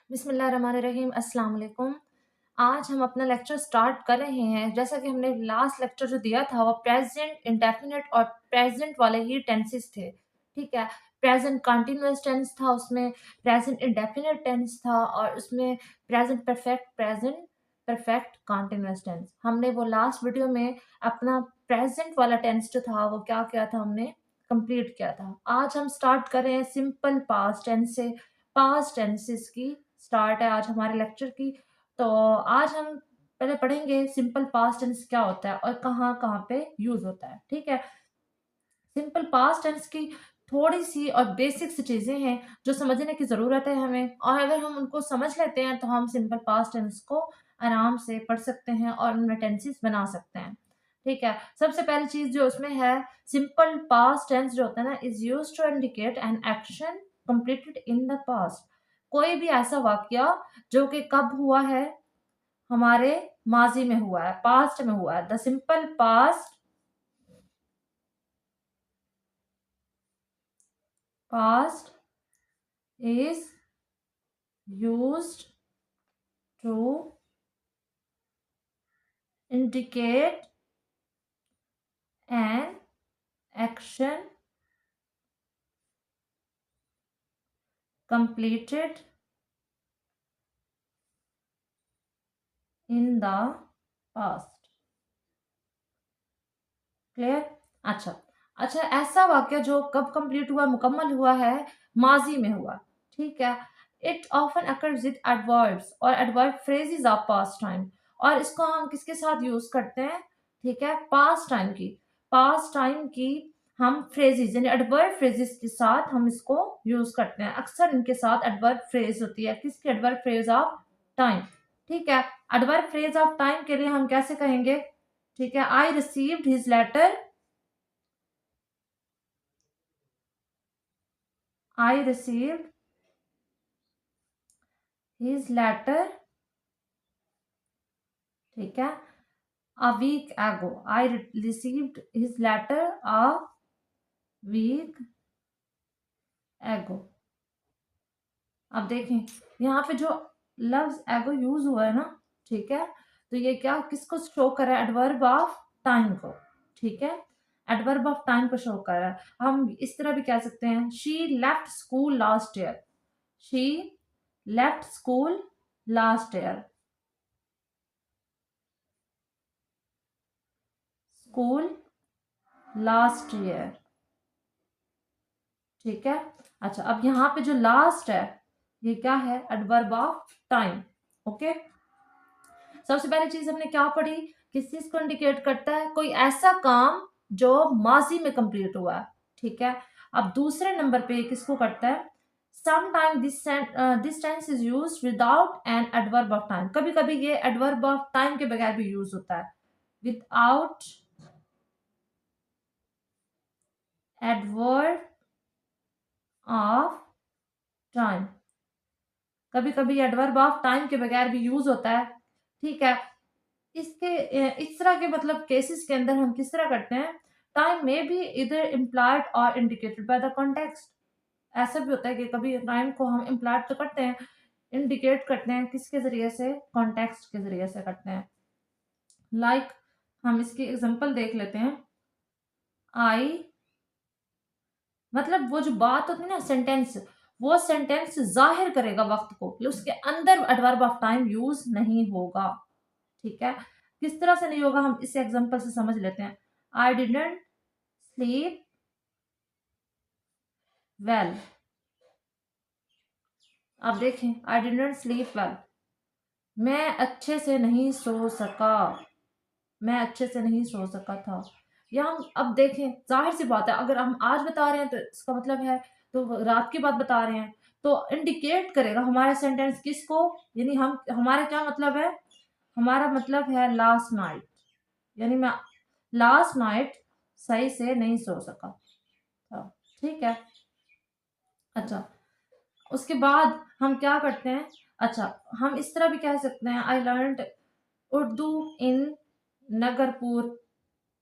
बिस्मिल्लाहिर्रहमानिर्रहीम अस्सलाम वालेकुम। आज हम अपना लेक्चर स्टार्ट कर रहे हैं। जैसा कि हमने लास्ट लेक्चर जो दिया था वो प्रेजेंट इंडेफिनिट और प्रेजेंट वाले ही टेंसेस थे। ठीक है, प्रेजेंट कंटिन्यूअस टेंस था, उसमें प्रेजेंट इंडेफिनिट टेंस था और उसमें प्रेजेंट परफेक्ट कंटिन्यूअस टेंस। हमने वो लास्ट वीडियो में अपना प्रेजेंट वाला टेंस जो था वो क्या किया था, हमने कंप्लीट किया था। आज हम स्टार्ट कर रहे हैं सिंपल पास्ट टेंस से। पास्ट टेंसेस की स्टार्ट है आज हमारे लेक्चर की। तो आज हम पहले पढ़ेंगे सिंपल पास्ट टेंस क्या होता है और कहाँ-कहाँ पे यूज़ होता है, ठीक है? सिंपल पास्ट टेंस की थोड़ी-सी और बेसिक सी चीज़ें हैं जो समझने की ज़रूरत है हमें, और अगर हम उनको समझ लेते हैं तो हम सिंपल पास्ट टेंस को आराम से पढ़ सकते हैं और उनमें टेंसेस बना सकते हैं, ठीक है? सबसे पहली चीज़ जो उसमें है, सिंपल पास्ट टेंस जो होता है ना is used to indicate an action completed in the past. कोई भी ऐसा वाक़या जो कि कब हुआ है, हमारे माज़ी में हुआ है, पास्ट में हुआ है। The simple past is used to indicate an action completed in the past। Clear? अच्छा, अच्छा, ऐसा वाक्य जो कब कंप्लीट हुआ, मुकम्मल हुआ है, माजी में हुआ, ठीक है? It often occurs with adverbs और adverb phrases of past time. और इसको हम किसके साथ यूज करते हैं, ठीक है? पास्ट टाइम की हम फ्रेजेस यानी एडवर्ब फ्रेजेस के साथ हम इसको यूज करते हैं। अक्सर इनके साथ एडवर्ब फ्रेज होती है। किसकी? एडवर्ब फ्रेज ऑफ टाइम, ठीक है? एडवर्ब फ्रेज ऑफ टाइम के लिए हम कैसे कहेंगे, ठीक है? I received his letter, I received his letter, ठीक है, a week ago। I received his letter a week ago। अब देखें यहाँ पे जो लफ्ज एगो यूज हुआ है ना, ठीक है, तो ये क्या किसको शो कर रहा है? एडवर्ब ऑफ टाइम को, ठीक है? एडवर्ब ऑफ टाइम को शो कर रहा है। हम इस तरह भी कह सकते हैं, she left school last year. She left school last year. School last year, ठीक है? अच्छा, अब यहाँ पे जो लास्ट है ये क्या है? Adverb of time. ओके, सबसे पहली चीज हमने क्या पढ़ी, किस चीज को इंडिकेट करता है? कोई ऐसा काम जो माजी में कंप्लीट हुआ है, ठीक है? अब दूसरे नंबर पे किसको करता है? Sometime this tense is used without an adverb of time. कभी कभी ये एडवर्ब ऑफ टाइम के बगैर भी यूज होता है, विदाउट एडवर्ब ऑफ टाइम। कभी कभी एडवर्ब ऑफ टाइम के बगैर भी यूज होता है, ठीक है? इस तरह के मतलब केसेस के अंदर हम किस तरह करते हैं, टाइम में भी इधर इम्प्लॉयड और इंडिकेटेड बाय द कॉन्टेक्स्ट। ऐसा भी होता है कि कभी टाइम को हम इम्प्लॉयड तो करते हैं, इंडिकेट करते हैं किसके जरिए से? कॉन्टेक्स्ट के जरिए से करते हैं। लाइक हम इसकी एग्जांपल देख लेते हैं। आई मतलब वो जो बात होती है ना, सेंटेंस, वो सेंटेंस जाहिर करेगा वक्त को, उसके अंदर एडवर्ब ऑफ टाइम यूज नहीं होगा, ठीक है? किस तरह से नहीं होगा, हम इस एग्जांपल से समझ लेते हैं। I didn't sleep well. अब देखें, आई डिडंट स्लीप वेल, मैं अच्छे से नहीं सो सका, मैं अच्छे से नहीं सो सका था। या हम अब देखें, जाहिर सी बात है, अगर हम आज बता रहे हैं तो इसका मतलब है तो रात की बात बता रहे हैं, तो इंडिकेट करेगा हमारा सेंटेंस किसको, यानी हम हमारा क्या मतलब है? हमारा मतलब है लास्ट नाइट, यानी मैं लास्ट नाइट सही से नहीं सो सका था, ठीक है? अच्छा, उसके बाद हम क्या करते हैं? अच्छा, हम इस तरह भी कह सकते हैं, आई लर्न उर्दू इन नगरपुर,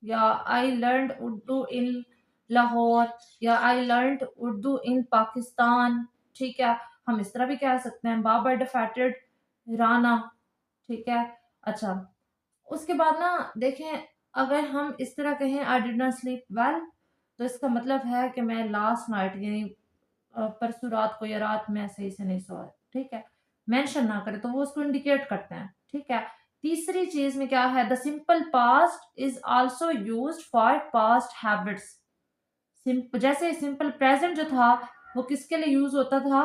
या आई लर्न उर्दू इन लाहौर, या आई लर्न उर्दू इन पाकिस्तान, ठीक है? हम इस तरह भी कह सकते हैं बाबर डिफेटेड राना, ठीक है। अच्छा, उसके बाद ना देखें, अगर हम इस तरह कहें I did not sleep well, तो इसका मतलब है कि मैं लास्ट नाइट यानी परसों रात को या रात में सही से नहीं सोया, ठीक है। मेंशन ना करें तो वो उसको इंडिकेट करते हैं, ठीक है। तीसरी चीज में क्या है, the simple past is also used for past habits. जैसे सिंपल प्रेजेंट जो था वो किसके लिए यूज होता था,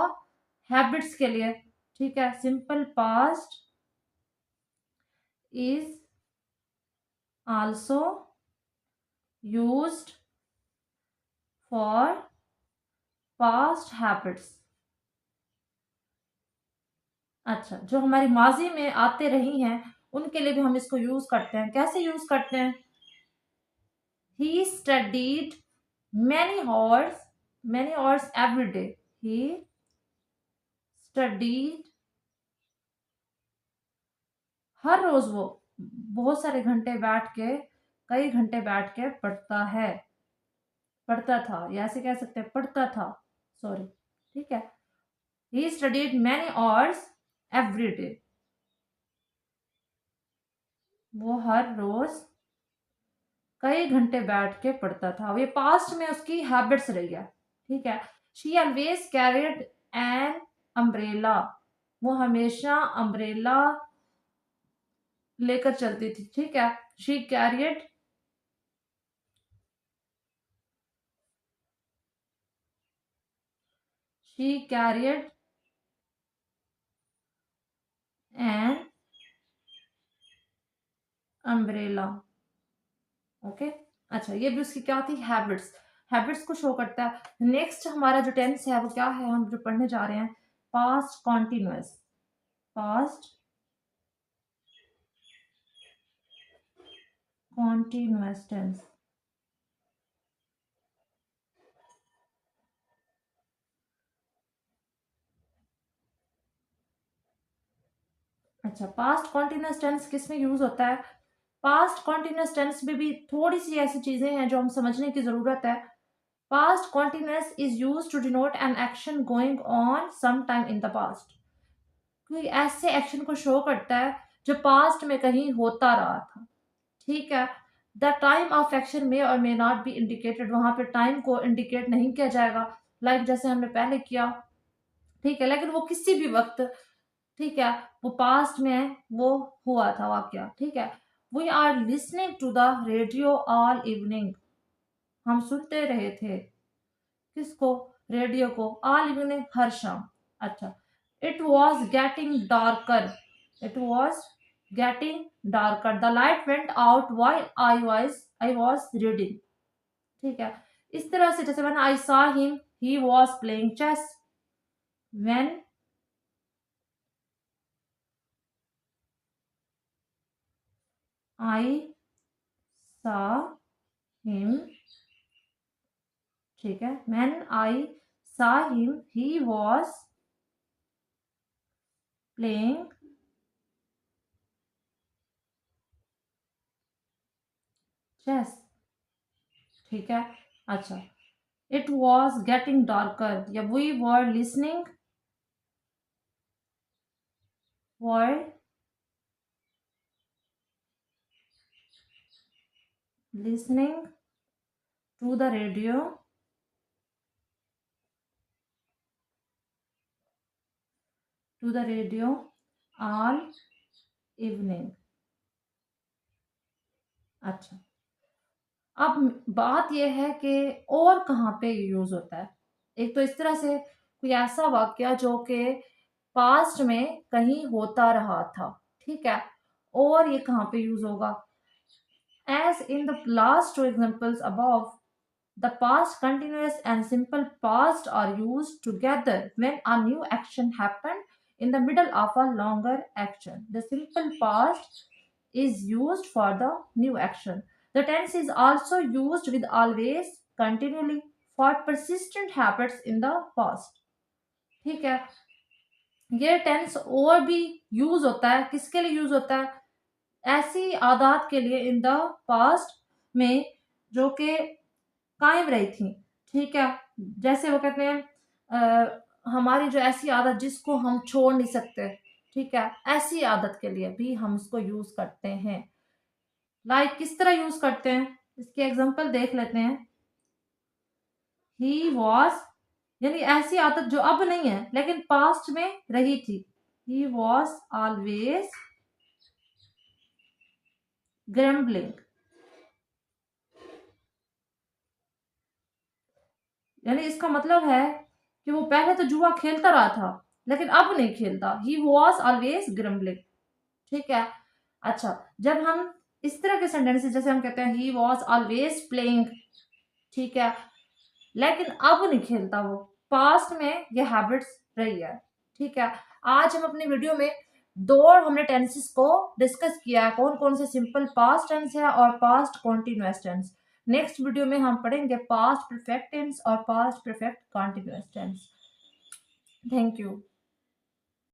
हैबिट्स के लिए, ठीक है। Simple past is also used for past habits. अच्छा, जो हमारी माजी में आते रही हैं उनके लिए भी हम इसको यूज करते हैं। कैसे यूज करते हैं, he studied many hours many hours every day, he studied, हर रोज वो बहुत सारे घंटे बैठ के, कई घंटे बैठ के पढ़ता है, पढ़ता था, या ऐसे कह सकते हैं पढ़ता था, सॉरी, ठीक है। He studied many hours every day, वो हर रोज कई घंटे बैठ के पढ़ता था। ये पास्ट में उसकी हैबिट्स रही है, ठीक है। She always carried an umbrella, वो हमेशा अम्ब्रेला लेकर चलती थी, ठीक है। She carried she carried an umbrella, okay. अच्छा, ये भी उसकी क्या थी, हैबिट्स, हैबिट्स को शो करता है। नेक्स्ट हमारा जो टेंस है वो क्या है, हम जो पढ़ने जा रहे हैं, past continuous, past continuous tense. अच्छा, पास्ट कॉन्टिन्यूअस टेंस किस में यूज होता है, पास्ट कॉन्टिन्यूअस टेंस में भी थोड़ी सी ऐसी चीजें हैं जो हम समझने की जरूरत है। Past continuous is use to denote an action going on some time in the past, कोई ऐसे एक्शन को शो करता है जो पास्ट में कहीं होता रहा था, ठीक है। द टाइम ऑफ एक्शन में और मे नॉट बी इंडिकेटेड, वहां पे टाइम को इंडिकेट नहीं किया जाएगा, लाइक जैसे हमने पहले किया, ठीक है। लेकिन वो किसी भी वक्त, ठीक है, वो पास्ट में है, वो हुआ था वाकया, ठीक है। We are listening to the radio all evening, हम सुनते रहे थे, किसको, रेडियो को, ऑल इवनिंग हर शाम। अच्छा, it was getting darker, it was getting darker, the light went out while I was reading, ठीक है। इस तरह से जैसे when I saw him he was playing chess, when I saw him, ठीक है, when I saw him he was playing chess, ठीक है। अच्छा, इट वॉज गेटिंग डार्कर, या we were listening, were listening to the radio, to the radio all evening। अच्छा, अब बात यह है कि और कहाँ पे यूज होता है। एक तो इस तरह से कोई ऐसा वाक्य जो कि पास्ट में कहीं होता रहा था, ठीक है, और ये कहाँ पे यूज होगा, as in the last two examples above, the past continuous and simple past are used together when a new action happened in the middle of a longer action. The simple past is used for the new action. The tense is also used with always, continually, for persistent habits in the past. ठीक है, ये tense और भी use होता है, किसके लिए use होता है, ऐसी आदत के लिए इन द पास्ट में जो कि कायम रही थी, ठीक है। जैसे वो कहते हैं हमारी जो ऐसी आदत जिसको हम छोड़ नहीं सकते, ठीक है, ऐसी आदत के लिए भी हम इसको यूज करते हैं। लाइक किस तरह यूज करते हैं, इसके एग्जांपल देख लेते हैं। ही वॉज, यानी ऐसी आदत जो अब नहीं है लेकिन पास्ट में रही थी। ही वॉज ऑलवेज ग्रम्बलिंग, यानी इसका मतलब है कि वो पहले तो जुआ खेलता रहा था लेकिन अब नहीं खेलता। ही वॉज ऑलवेज ग्रम्बलिंग, ठीक है। अच्छा, जब हम इस तरह के सेंटेंसेस, जैसे हम कहते हैं ही वॉज ऑलवेज प्लेइंग, ठीक है, लेकिन अब नहीं खेलता वो, पास्ट में ये हैबिट्स रही है, ठीक है। आज हम अपनी वीडियो में दो हमने टेंसेस को डिस्कस किया है, कौन कौन से सिंपल पास्ट टेंस है और past continuous tense. Next video में हम पढ़ेंगे पास्ट परफेक्ट टेंस और past perfect continuous tense. Thank you.